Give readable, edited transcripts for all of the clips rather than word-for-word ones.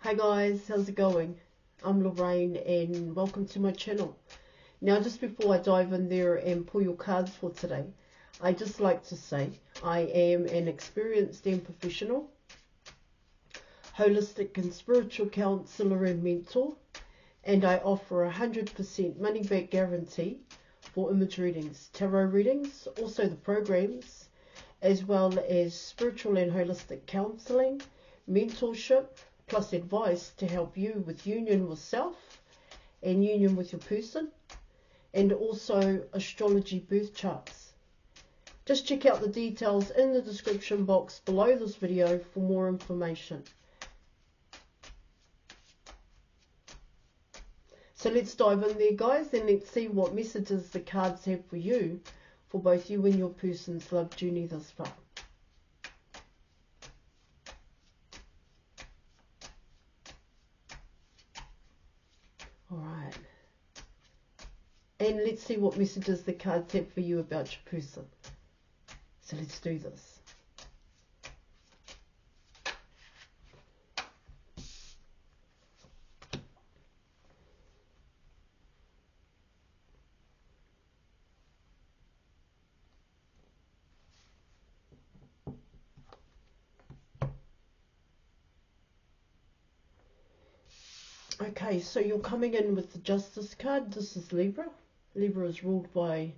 Hi guys, how's it going? I'm Lorraine and welcome to my channel. Now just before I dive in there and pull your cards for today, I just like to say I am an experienced and professional holistic and spiritual counselor and mentor, and I offer 100% money back guarantee for image readings, tarot readings, also the programs, as well as spiritual and holistic counselling, mentorship, plus advice to help you with union with self and union with your person, and also astrology birth charts. Just check out the details in the description box below this video for more information. So let's dive in there guys, and let's see what messages the cards have for you, for both you and your person's love journey thus far. Alright, and let's see what messages the cards have for you about your person. So let's do this. Okay, so you're coming in with the Justice card. This is Libra. Libra is ruled by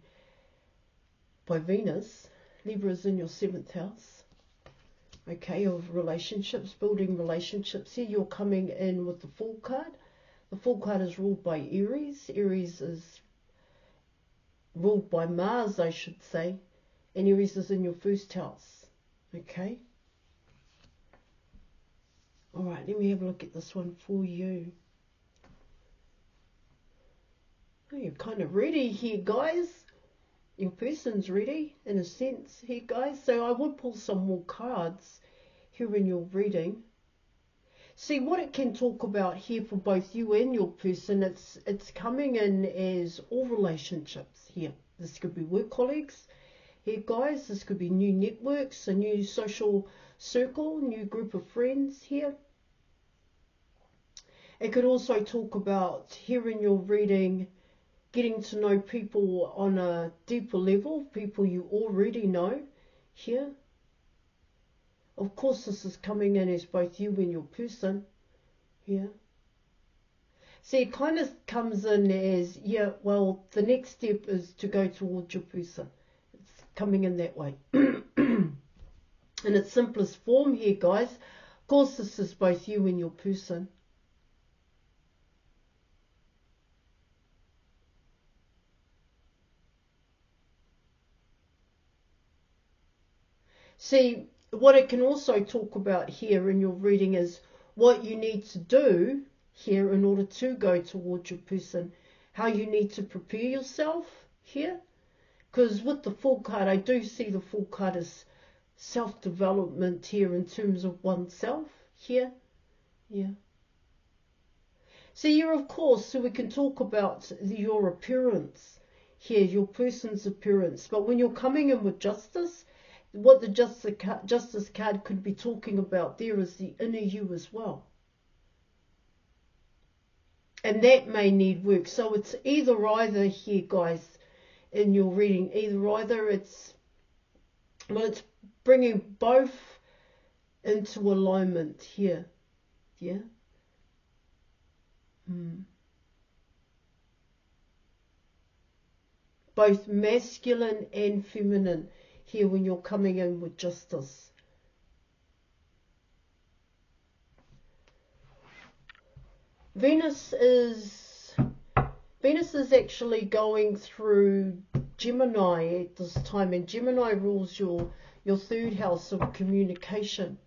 Venus. Libra is in your 7th house. Okay, of relationships, building relationships. Here you're coming in with the Fool card. The Fool card is ruled by Aries. Aries is ruled by Mars, I should say. And Aries is in your 1st house. Okay. Alright, let me have a look at this one for you. Oh, you're kind of ready here, guys. Your person's ready, in a sense, here, guys. So I would pull some more cards here in your reading. See, what it can talk about here for both you and your person, it's coming in as all relationships here. This could be work colleagues here, guys. This could be new networks, a new social circle, new group of friends here. It could also talk about, here in your reading, getting to know people on a deeper level, people you already know here. Of course, this is coming in as both you and your person here. See, it kind of comes in as, yeah, well, the next step is to go towards your person. It's coming in that way. In its simplest form here, guys. Of course, this is both you and your person. See, what it can also talk about here in your reading is what you need to do here in order to go towards your person, how you need to prepare yourself here. Because with the Fool card, I do see the Fool card as self-development here in terms of oneself here. Yeah. See, of course, so we can talk about your appearance here, your person's appearance. But when you're coming in with Justice, what the Justice card could be talking about there is the inner you as well. And that may need work. So it's either here, guys, in your reading. Either it's bringing both into alignment here. Yeah. Both masculine and feminine here when you're coming in with Justice. Venus is actually going through Gemini at this time, and Gemini rules your 3rd house of communication.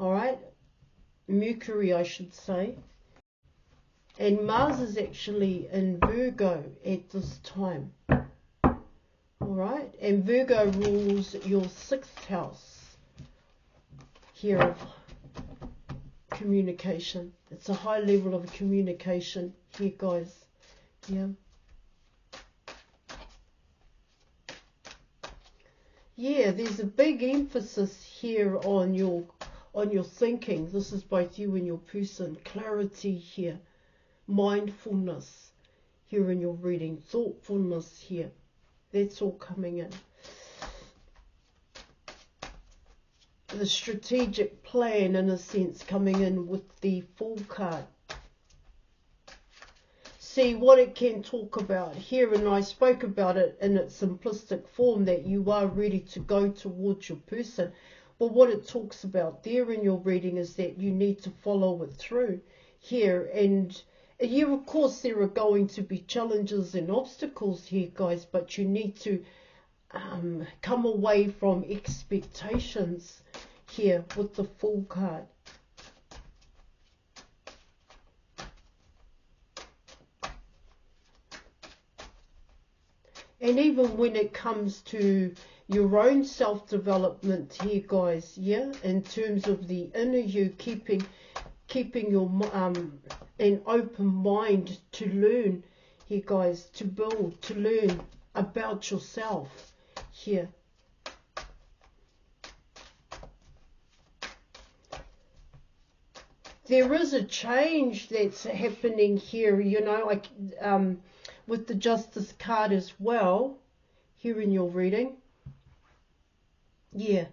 All right, Mercury, I should say. And Mars is actually in Virgo at this time. Alright, and Virgo rules your 6th house here of communication. It's a high level of communication here, guys. Yeah. Yeah, there's a big emphasis here on on your thinking. This is both you and your person. Clarity here. Mindfulness here in your reading. Thoughtfulness here. That's all coming in. The strategic plan, in a sense, coming in with the Fool card. See what it can talk about here, and I spoke about it in its simplistic form, that you are ready to go towards your person. But what it talks about there in your reading is that you need to follow it through here. And yeah, of course, there are going to be challenges and obstacles here, guys, but you need to come away from expectations here with the Fool card. And even when it comes to your own self-development here, guys, yeah, in terms of the inner you, keeping your an open mind to learn here, guys, to build, to learn about yourself here. There is a change that's happening here, you know, like with the Justice card as well, here in your reading. Yeah,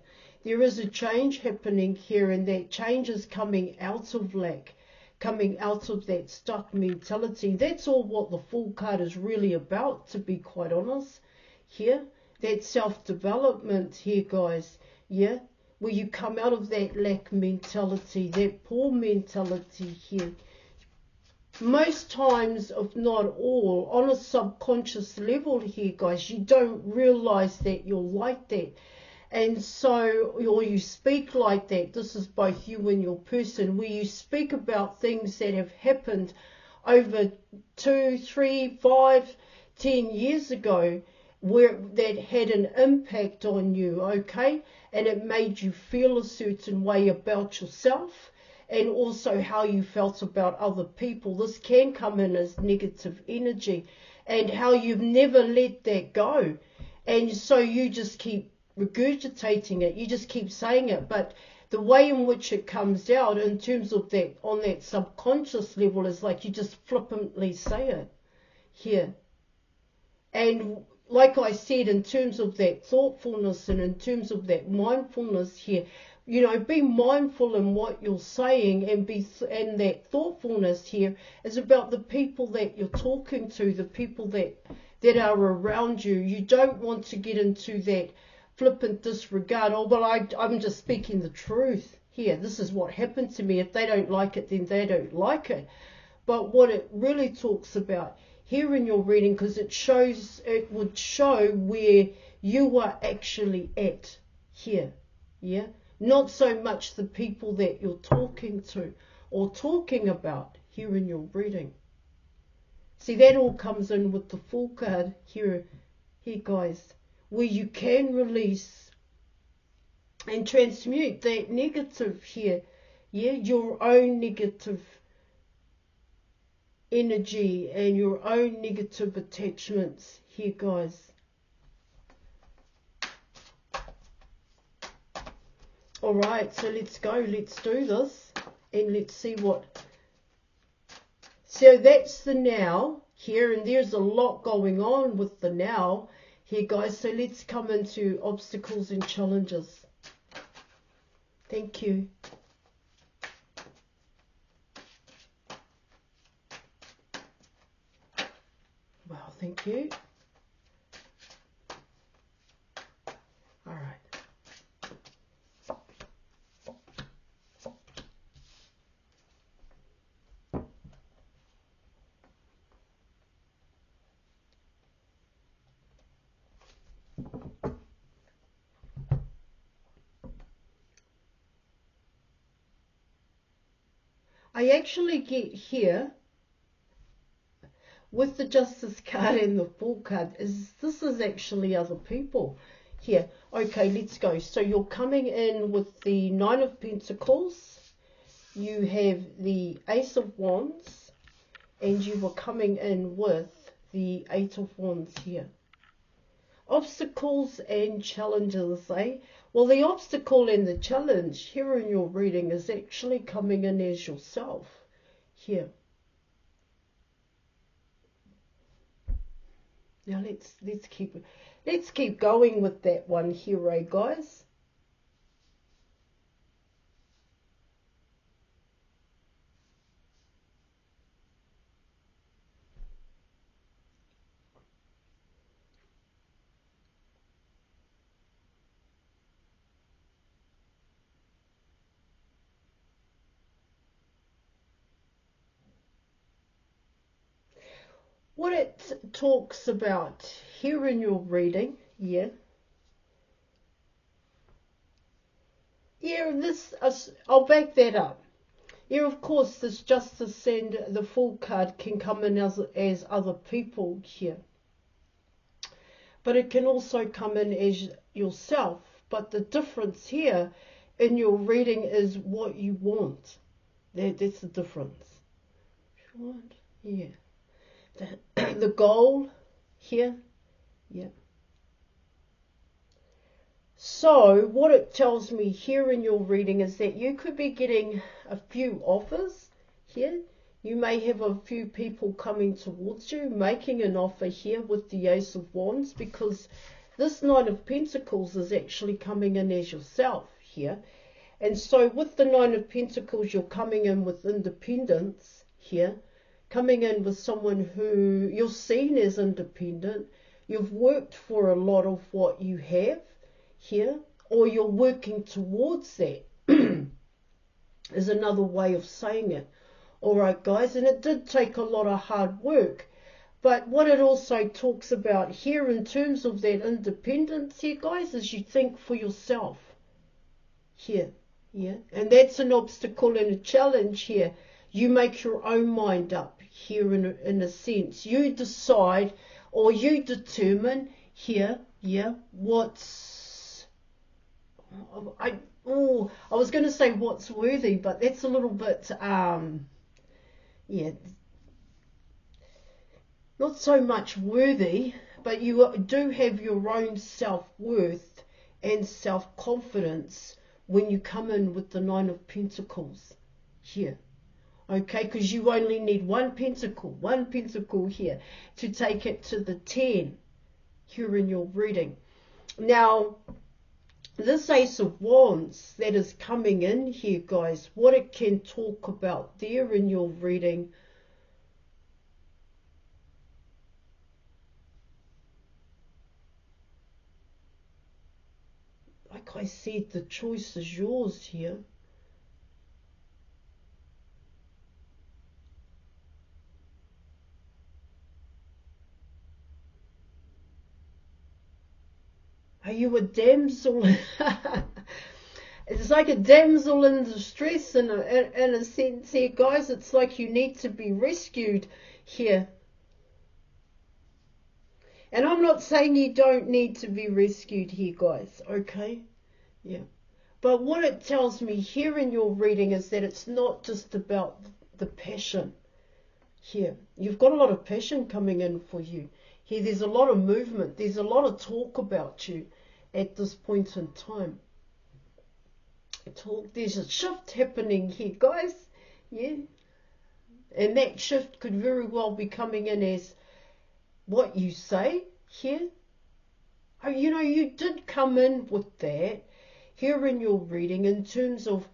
there is a change happening here, and that change is coming out of lack, coming out of that stuck mentality. That's all what the Fool card is really about, to be quite honest, here. That self-development here, guys, yeah, where you come out of that lack mentality, that poor mentality here. Most times, if not all, on a subconscious level here, guys, you don't realize that you're like that. And so, or you speak like that. This is both you and your person, where you speak about things that have happened over 2, 3, 5, 10 years ago, where that had an impact on you, okay? And it made you feel a certain way about yourself, and also how you felt about other people. This can come in as negative energy, and how you've never let that go. And so you just keep regurgitating it, you just keep saying it, but the way in which it comes out in terms of that, on that subconscious level, is like you just flippantly say it here. And like I said, in terms of that thoughtfulness and in terms of that mindfulness here, you know, be mindful in what you're saying, and and that thoughtfulness here is about the people that you're talking to, the people that are around you. You don't want to get into that flippant disregard. Oh, well, I'm just speaking the truth here. This is what happened to me. If they don't like it, then they don't like it. But what it really talks about here in your reading, because it would show where you are actually at here, yeah? Not so much the people that you're talking to or talking about here in your reading. See, that all comes in with the Fool card here, guys, where you can release and transmute that negative here, yeah, your own negative energy and your own negative attachments here, guys. All right, so let's go. Let's do this, and let's see what. So that's the now here, and there's a lot going on with the now here, guys. So let's come into obstacles and challenges. Thank you. Well, thank you. All right. I actually get here with the Justice card and the Fool card, this is actually other people here. Okay, let's go. So you're coming in with the Nine of Pentacles, you have the Ace of Wands, and you were coming in with the Eight of Wands here. Obstacles and challenges, eh? Well, the obstacle and the challenge here in your reading is actually coming in as yourself here. Now let's keep going with that one here, eh, guys? What it talks about here in your reading, yeah. Yeah, I'll back that up. Yeah, of course, this justice and the Fool card can come in as other people here. But it can also come in as yourself. But the difference here in your reading is what you want. That's the difference. What? Yeah. The goal here, yeah. So what it tells me here in your reading is that you could be getting a few offers here. You may have a few people coming towards you, making an offer here with the Ace of Wands, because this Nine of Pentacles is actually coming in as yourself here. And so with the Nine of Pentacles, you're coming in with independence here. Coming in with someone who you're seen as independent. You've worked for a lot of what you have here, or you're working towards that is another way of saying it. All right, guys, and it did take a lot of hard work. But what it also talks about here in terms of that independence here, guys, is you think for yourself here. Yeah, and that's an obstacle and a challenge here. You make your own mind up here in a sense. You decide or you determine here, yeah, I was going to say what's worthy, but that's a little bit, yeah, not so much worthy, but you do have your own self-worth and self-confidence when you come in with the Nine of Pentacles here. Okay, because you only need one pentacle here to take it to the 10 here in your reading. Now, this Ace of Wands that is coming in here, guys, what it can talk about there in your reading, like I said, the choice is yours here. Are you a damsel? It's like a damsel in distress in a sense here, guys. It's like you need to be rescued here. And I'm not saying you don't need to be rescued here, guys, okay? Yeah. But what it tells me here in your reading is that it's not just about the passion here. You've got a lot of passion coming in for you. Here, there's a lot of movement. There's a lot of talk about you at this point in time. There's a shift happening here, guys. Yeah. And that shift could very well be coming in as what you say here. Oh, you know, you did come in with that here in your reading in terms of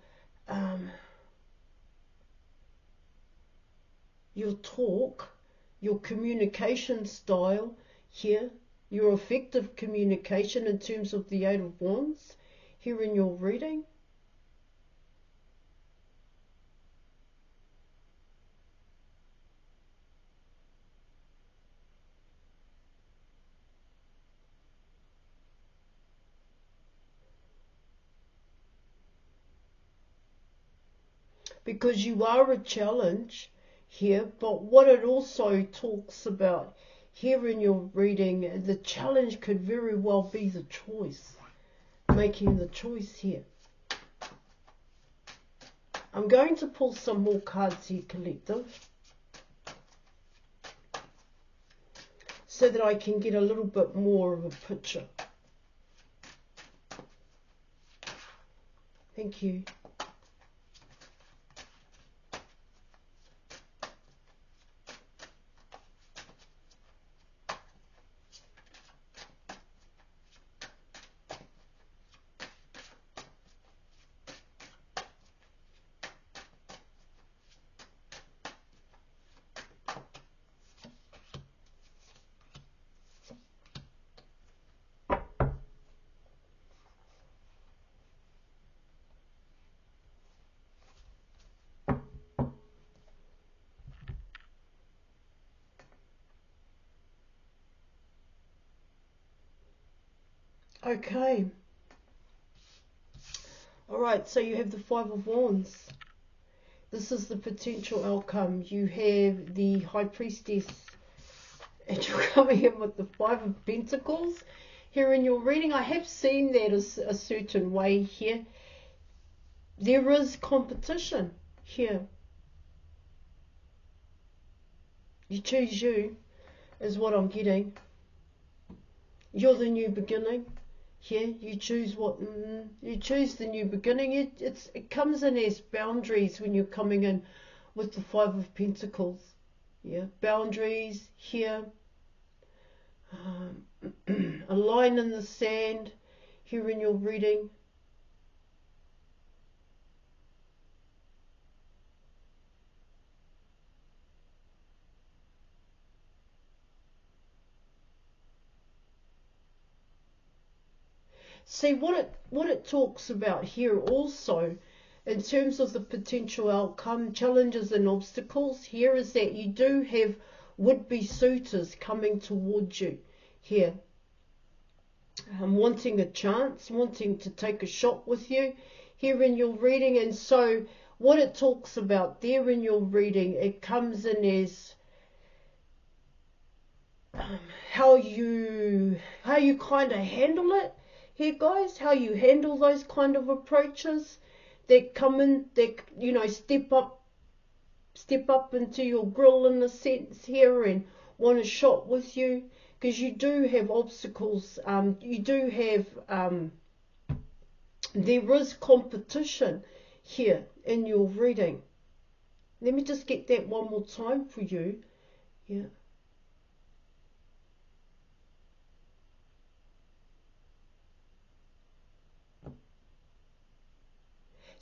your talk, your communication style here, your effective communication in terms of the Eight of Wands here in your reading. Because you are a challenge here, but what it also talks about here in your reading, the challenge could very well be the choice, making the choice here. I'm going to pull some more cards here, collective, so that I can get a little bit more of a picture. Thank you. Okay. Alright, so you have the Five of Wands. This is the potential outcome. You have the High Priestess, and you're coming in with the Five of Pentacles. Here in your reading, I have seen that as a certain way here. There is competition here. You choose you, is what I'm getting. You're the new beginning. Here, you choose what, you choose the new beginning. It comes in as boundaries when you're coming in with the Five of Pentacles. Yeah, boundaries here. A line in the sand here in your reading. See, what it talks about here also, in terms of the potential outcome, challenges and obstacles, here is that you do have would-be suitors coming towards you here. Wanting a chance, wanting to take a shot with you here in your reading. And so what it talks about there in your reading, it comes in as how you kind of handle it. Here, guys, how you handle those kind of approaches that come in, that, you know, step up into your grill in a sense here and want a shot with you, because you do have obstacles. You do have, there is competition here in your reading. Let me just get that one more time for you. Yeah.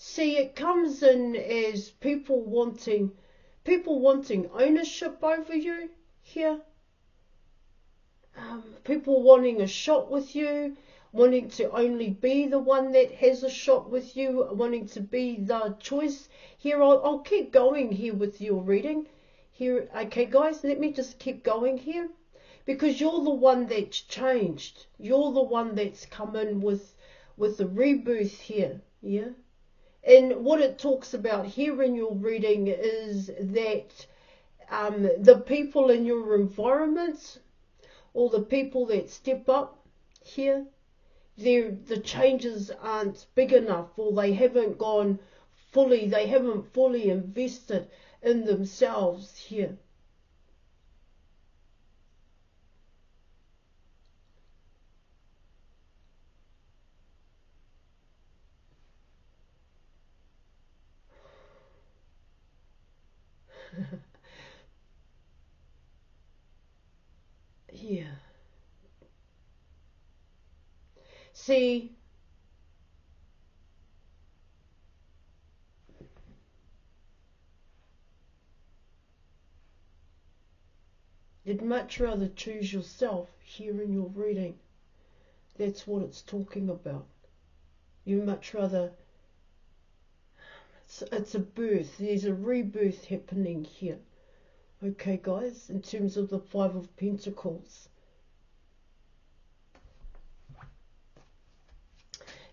See, it comes in as people wanting ownership over you here. People wanting a shot with you, wanting to only be the one that has a shot with you, wanting to be the choice. Here, I'll keep going here with your reading. Here, okay, guys, let me just keep going here, because you're the one that's changed. You're the one that's come in with the rebirth here, yeah. And what it talks about here in your reading is that the people in your environment, or the people that step up here, the changes aren't big enough, or they haven't fully invested in themselves here. Yeah. See, you'd much rather choose yourself here in your reading. That's what it's talking about. You much rather, it's a birth. There's a rebirth happening here. Okay, guys, in terms of the Five of Pentacles.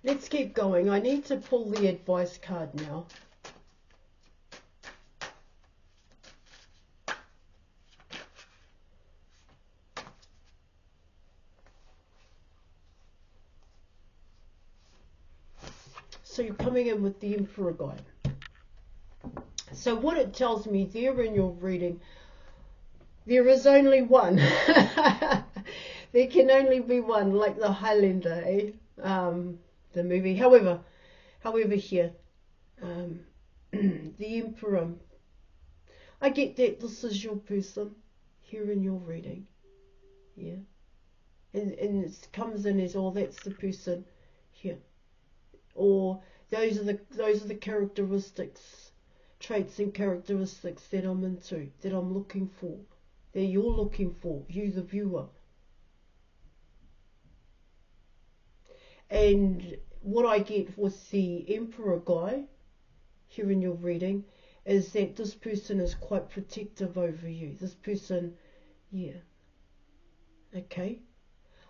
Let's keep going. I need to pull the advice card now. So you're coming in with the Emperor guide. So what it tells me there in your reading, there is only one. There can only be one, like the Highlander, eh? The movie. However, However, here, the Emperor, I get that this is your person here in your reading, yeah, and it comes in as, oh, that's the person here, or those are the characteristics, traits and characteristics that I'm into, that I'm looking for, that you're looking for, you the viewer. And what I get with the Emperor guy here in your reading is that this person is quite protective over you. This person, yeah. Okay.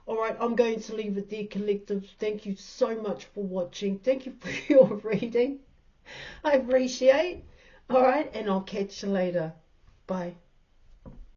All right, I'm going to leave it there, collective. Thank you so much for watching. Thank you for your reading. I appreciate. All right, and I'll catch you later. Bye.